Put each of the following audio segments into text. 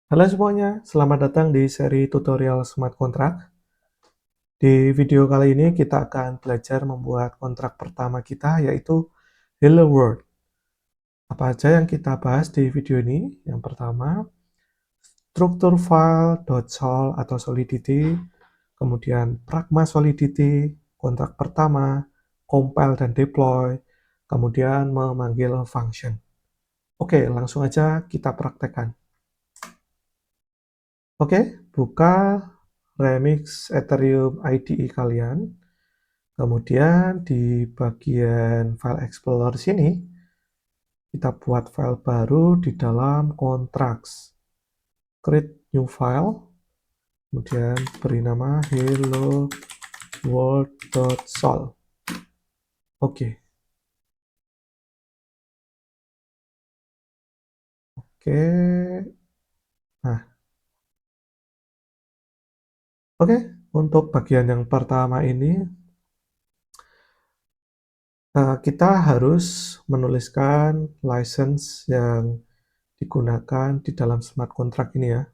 Halo semuanya, selamat datang di seri tutorial Smart Contract. Di video kali ini kita akan belajar membuat kontrak pertama kita, yaitu Hello World. Apa aja yang kita bahas di video ini? Yang pertama, struktur file, .sol atau solidity, kemudian pragma solidity, kontrak pertama, compile dan deploy, kemudian memanggil function. Oke, langsung aja kita praktekkan. Oke, buka Remix Ethereum IDE kalian. Kemudian di bagian File Explorer sini, kita buat file baru di dalam Contracts. Create new file, kemudian beri nama hello world.sol. Oke. Oke. Nah, oke. Untuk bagian yang pertama ini, kita harus menuliskan license yang digunakan di dalam smart contract ini ya.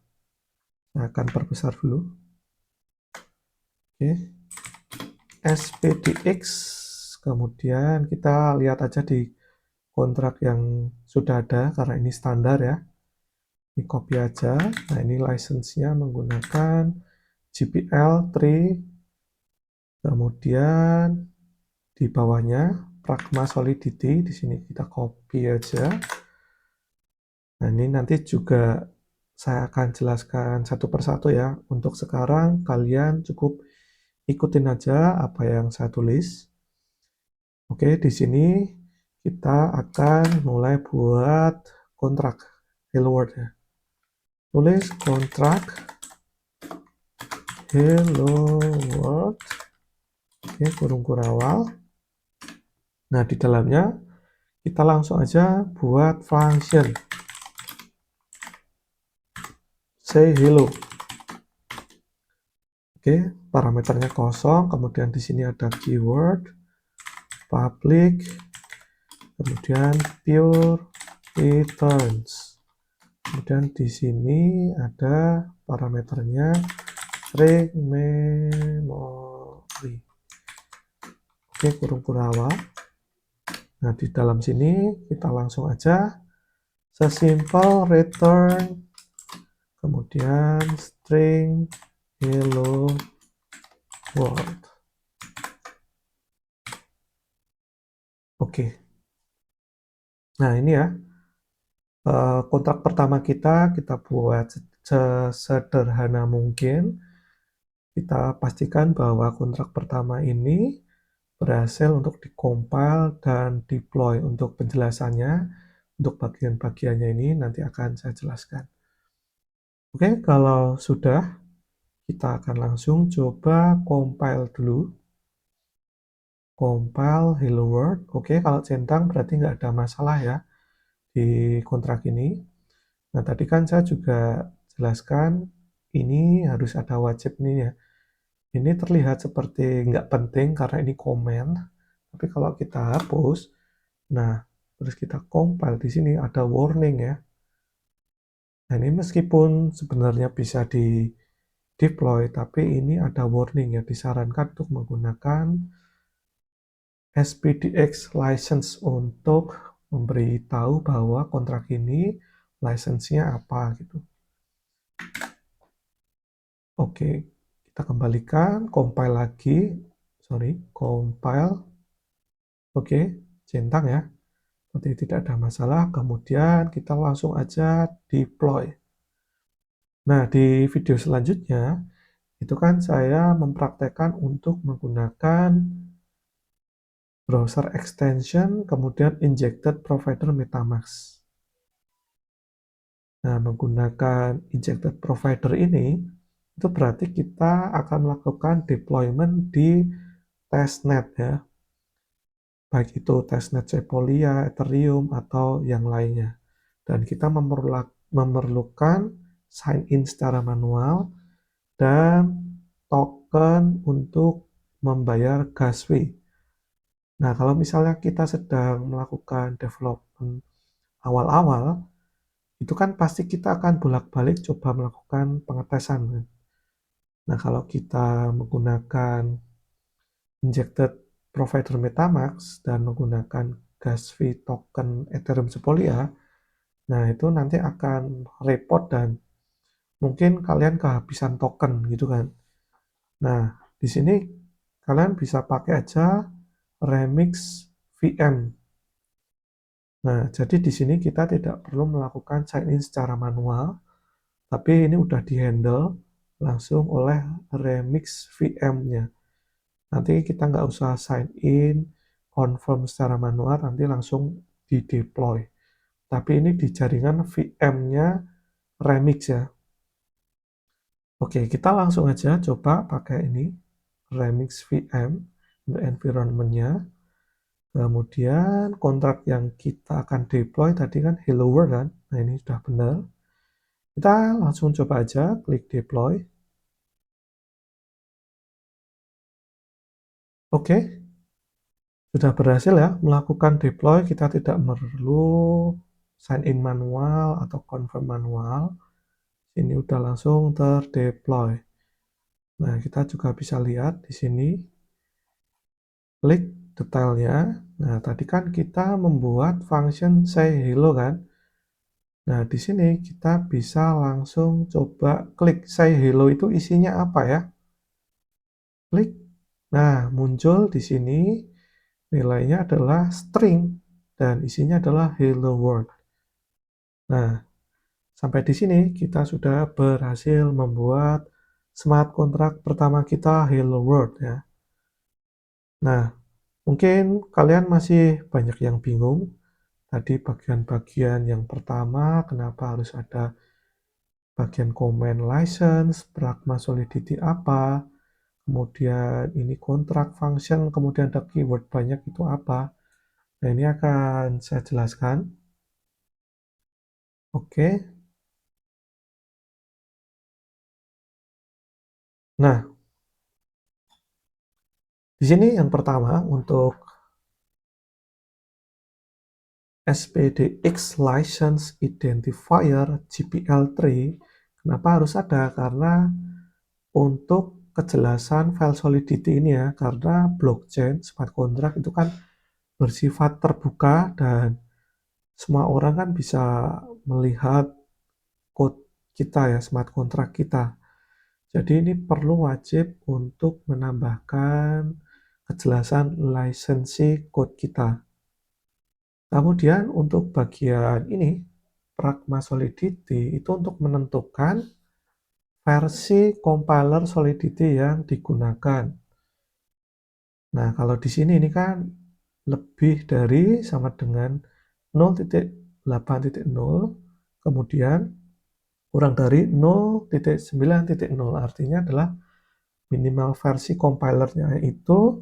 Saya akan perbesar dulu. Oke. SPDX, kemudian kita lihat aja di kontrak yang sudah ada, karena ini standar ya. Ini copy aja. Nah, ini license-nya menggunakan GPL3, kemudian di bawahnya Pragma Solidity, di sini kita copy aja. Nah, ini nanti juga saya akan jelaskan satu persatu ya. Untuk sekarang kalian cukup ikutin aja apa yang saya tulis. Oke, di sini kita akan mulai buat kontrak Hello World ya. Tulis kontrak Hello World. Oke, kurung kurawal. Nah, di dalamnya kita langsung aja buat function say hello. Oke, parameternya kosong, kemudian di sini ada keyword public, kemudian pure returns. Kemudian di sini ada parameternya string memory. Oke, kurung kurawal. Nah, di dalam sini kita langsung aja sesimpel return, kemudian string hello world. Oke. Nah, ini ya. Kontrak pertama kita buat sesederhana mungkin. Kita pastikan bahwa kontrak pertama ini berhasil untuk dikompil dan deploy. Untuk penjelasannya, untuk bagian-bagiannya ini nanti akan saya jelaskan. Oke, kalau sudah, kita akan langsung coba compile dulu. Compile hello world. Oke, kalau centang berarti nggak ada masalah ya di kontrak ini. Nah, tadi kan saya juga jelaskan ini harus ada wajib nih ya. Ini terlihat seperti nggak penting karena ini komen. Tapi kalau kita hapus, nah terus kita compile di sini ada warning ya. Nah, ini meskipun sebenarnya bisa di deploy, tapi ini ada warning ya, disarankan untuk menggunakan SPDX license untuk memberitahu bahwa kontrak ini license-nya apa gitu. Oke, kita kembalikan, compile lagi, compile. Oke, centang ya, berarti tidak ada masalah. Kemudian kita langsung aja deploy. Nah, di video selanjutnya, itu kan saya mempraktekkan untuk menggunakan browser extension, kemudian injected provider MetaMask. Nah, menggunakan injected provider ini, itu berarti kita akan melakukan deployment di testnet ya. Baik itu testnet Sepolia, Ethereum, atau yang lainnya. Dan kita memerlukan sign in secara manual dan token untuk membayar gas fee. Nah, kalau misalnya kita sedang melakukan development awal-awal, itu kan pasti kita akan bolak-balik coba melakukan pengetesan kan. Nah, kalau kita menggunakan injected provider MetaMask dan menggunakan gas fee token Ethereum Sepolia, nah itu nanti akan repot dan mungkin kalian kehabisan token gitu kan. Nah, di sini kalian bisa pakai aja Remix VM. Nah, jadi di sini kita tidak perlu melakukan sign in secara manual, tapi ini udah di-handle langsung oleh Remix VM-nya. Nanti kita nggak usah sign in, confirm secara manual, nanti langsung di-deploy. Tapi ini di jaringan VM-nya Remix ya. Oke, kita langsung aja coba pakai ini, Remix VM untuk environment-nya. Kemudian kontrak yang kita akan deploy tadi kan Hello World kan. Nah, ini sudah benar. Kita langsung coba aja klik deploy. Oke, sudah berhasil ya melakukan deploy. Kita tidak perlu sign in manual atau confirm manual. Ini udah langsung terdeploy. Nah, kita juga bisa lihat di sini klik detailnya. Nah, tadi kan kita membuat function say hello kan. Nah, di sini kita bisa langsung coba klik say hello itu isinya apa ya. Klik. Nah, muncul di sini nilainya adalah string dan isinya adalah hello world. Nah, sampai di sini kita sudah berhasil membuat smart contract pertama kita hello world ya. Nah, mungkin kalian masih banyak yang bingung. Tadi bagian-bagian yang pertama, kenapa harus ada bagian command license, pragma solidity apa, kemudian ini kontrak function, kemudian ada keyword banyak itu apa. Nah, ini akan saya jelaskan. Oke. Nah, di sini yang pertama untuk SPDX License Identifier GPL3, kenapa harus ada? Karena untuk kejelasan file solidity ini ya, karena blockchain smart contract itu kan bersifat terbuka dan semua orang kan bisa melihat code kita ya, smart contract kita. Jadi ini perlu wajib untuk menambahkan kejelasan lisensi code kita. Kemudian untuk bagian ini, Pragma Solidity itu untuk menentukan versi compiler Solidity yang digunakan. Nah, kalau di sini ini kan lebih dari sama dengan 0.8.0, kemudian kurang dari 0.9.0, artinya adalah minimal versi compilernya itu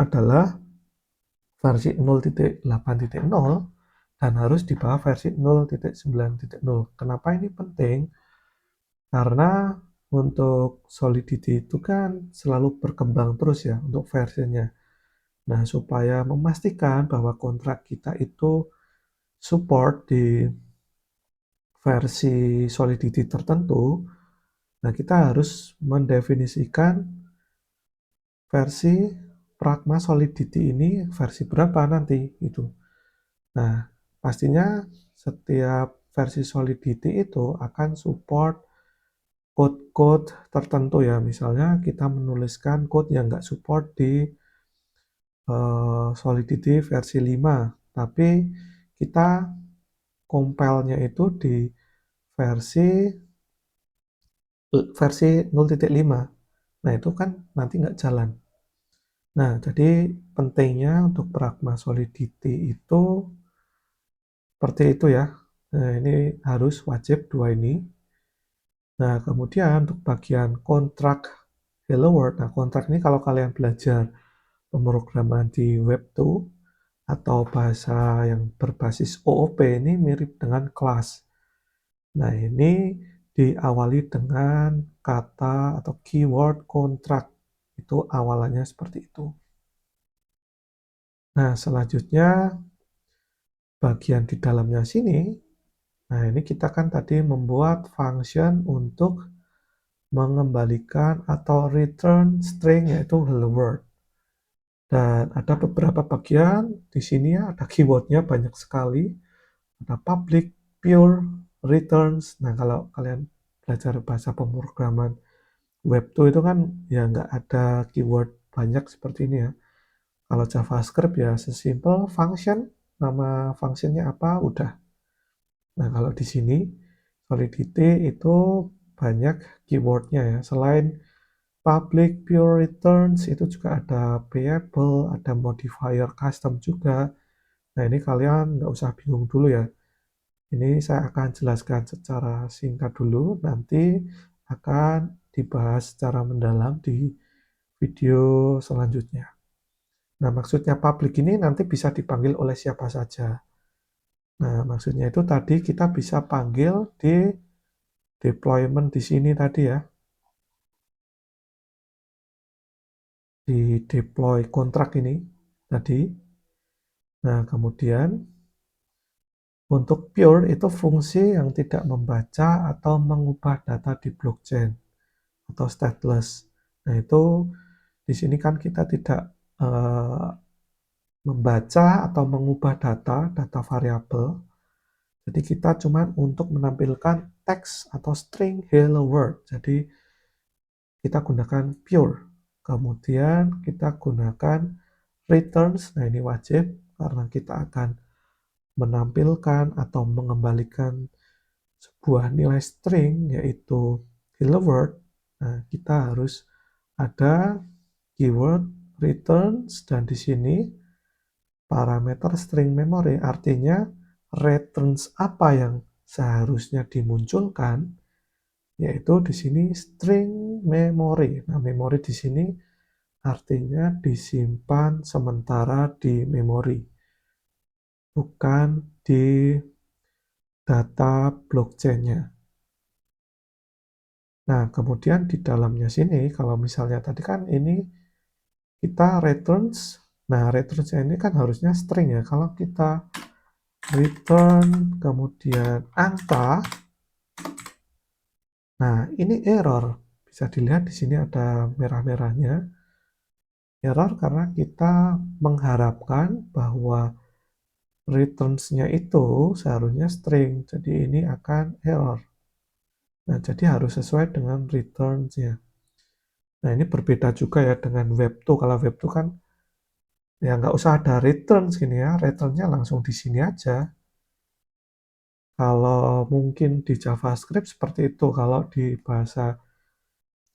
adalah versi 0.8.0 dan harus di bawah versi 0.9.0. Kenapa ini penting? Karena untuk Solidity itu kan selalu berkembang terus ya untuk versinya. Nah, supaya memastikan bahwa kontrak kita itu support di versi Solidity tertentu, nah kita harus mendefinisikan versi Pragma Solidity ini versi berapa nanti itu. Nah, pastinya setiap versi Solidity itu akan support code-code tertentu ya. Misalnya kita menuliskan code yang nggak support di Solidity versi 5, tapi kita compile-nya itu di versi versi 0.5. Nah, itu kan nanti nggak jalan. Nah, jadi pentingnya untuk Pragma Solidity itu seperti itu ya. Nah, ini harus wajib dua ini. Nah, kemudian untuk bagian kontrak Hello World. Nah, kontrak ini kalau kalian belajar pemrograman di Web2 atau bahasa yang berbasis OOP ini mirip dengan kelas. Nah, ini diawali dengan kata atau keyword kontrak. Itu awalannya seperti itu. Nah, selanjutnya bagian di dalamnya sini Nah, ini kita kan tadi membuat function untuk mengembalikan atau return string yaitu hello world. Dan ada beberapa bagian di sini ya, ada keywordnya banyak sekali. Ada public, pure, returns. Nah, kalau kalian belajar bahasa pemrograman web 2 itu kan ya nggak ada keyword banyak seperti ini ya. Kalau JavaScript ya sesimpel function, nama functionnya apa, udah. Nah, kalau di sini Solidity itu banyak keywordnya ya. Selain public pure returns itu juga ada payable, ada modifier custom juga. Nah, ini kalian nggak usah bingung dulu ya. Ini saya akan jelaskan secara singkat dulu, nanti akan dibahas secara mendalam di video selanjutnya. Nah, maksudnya public ini nanti bisa dipanggil oleh siapa saja. Nah, maksudnya itu tadi kita bisa panggil di deployment di sini tadi ya, di deploy kontrak ini tadi. Nah, kemudian untuk pure itu fungsi yang tidak membaca atau mengubah data di blockchain atau stateless. Nah, itu di sini kan kita tidak membaca atau mengubah data variabel. Jadi kita cuma untuk menampilkan teks atau string hello world. Jadi kita gunakan pure. Kemudian kita gunakan returns. Nah, ini wajib karena kita akan menampilkan atau mengembalikan sebuah nilai string yaitu hello world. Nah, kita harus ada keyword returns dan di sini parameter string memory artinya returns apa yang seharusnya dimunculkan yaitu di sini string memory. Nah, memory di sini artinya disimpan sementara di memori, bukan di data blockchain-nya. Nah, kemudian di dalamnya sini, kalau misalnya tadi kan ini kita returns, nah returns-nya ini kan harusnya string ya. Kalau kita return kemudian angka, nah ini error. Bisa dilihat di sini ada merah-merahnya. Error karena kita mengharapkan bahwa returns-nya itu seharusnya string. Jadi ini akan error. Nah, jadi harus sesuai dengan returns-nya. Nah, ini berbeda juga ya dengan Web2. Kalau Web2 kan ya nggak usah ada returns gini ya, return-nya langsung di sini aja. Kalau mungkin di JavaScript seperti itu, kalau di bahasa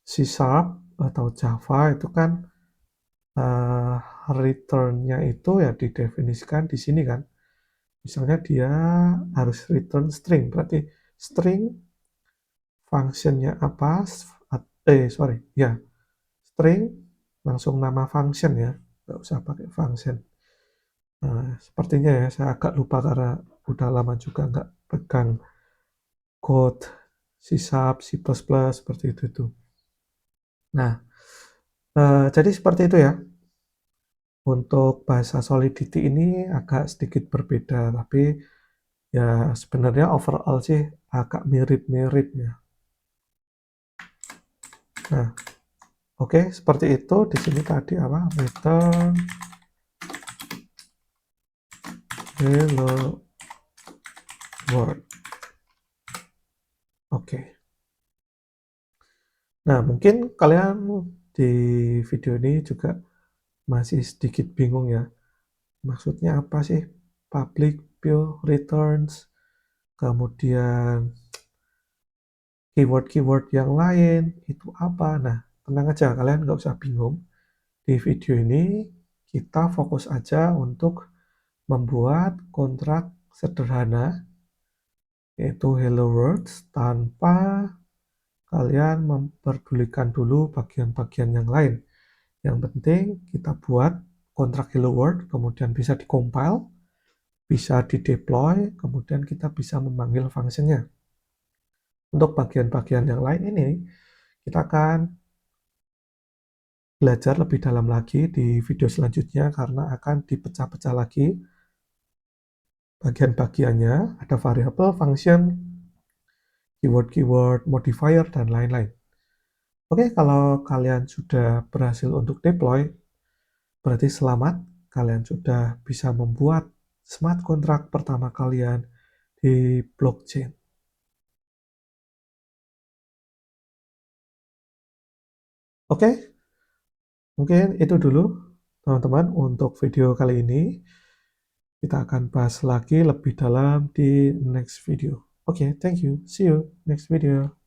C# atau Java itu kan uh, return-nya itu ya didefinisikan di sini kan. Misalnya dia harus return string, berarti string function-nya apa? Sorry, ya string langsung nama function ya, nggak usah pakai function. Nah, sepertinya ya saya agak lupa karena udah lama juga nggak pegang code C#, C++ seperti itu tuh. Nah, jadi seperti itu ya. Untuk bahasa Solidity ini agak sedikit berbeda, tapi ya sebenarnya overall sih agak mirip-mirip ya. Nah, oke, seperti itu. Di sini tadi apa? Return hello world. Oke. Nah, mungkin kalian di video ini juga masih sedikit bingung ya. Maksudnya apa sih public pure returns? Kemudian keyword-keyword yang lain itu apa? Nah, tenang aja, kalian nggak usah bingung. Di video ini kita fokus aja untuk membuat kontrak sederhana yaitu Hello World tanpa kalian memperdulikan dulu bagian-bagian yang lain. Yang penting kita buat kontrak Hello World, kemudian bisa di-compile, bisa di-deploy, kemudian kita bisa memanggil fungsinya. Untuk bagian-bagian yang lain ini, kita akan belajar lebih dalam lagi di video selanjutnya karena akan dipecah-pecah lagi bagian-bagiannya, ada variabel, function, keyword-keyword, modifier, dan lain-lain. Oke, kalau kalian sudah berhasil untuk deploy, berarti selamat, kalian sudah bisa membuat smart contract pertama kalian di blockchain. Oke, mungkin itu dulu teman-teman untuk video kali ini. Kita akan bahas lagi lebih dalam di next video. Oke, thank you. See you next video.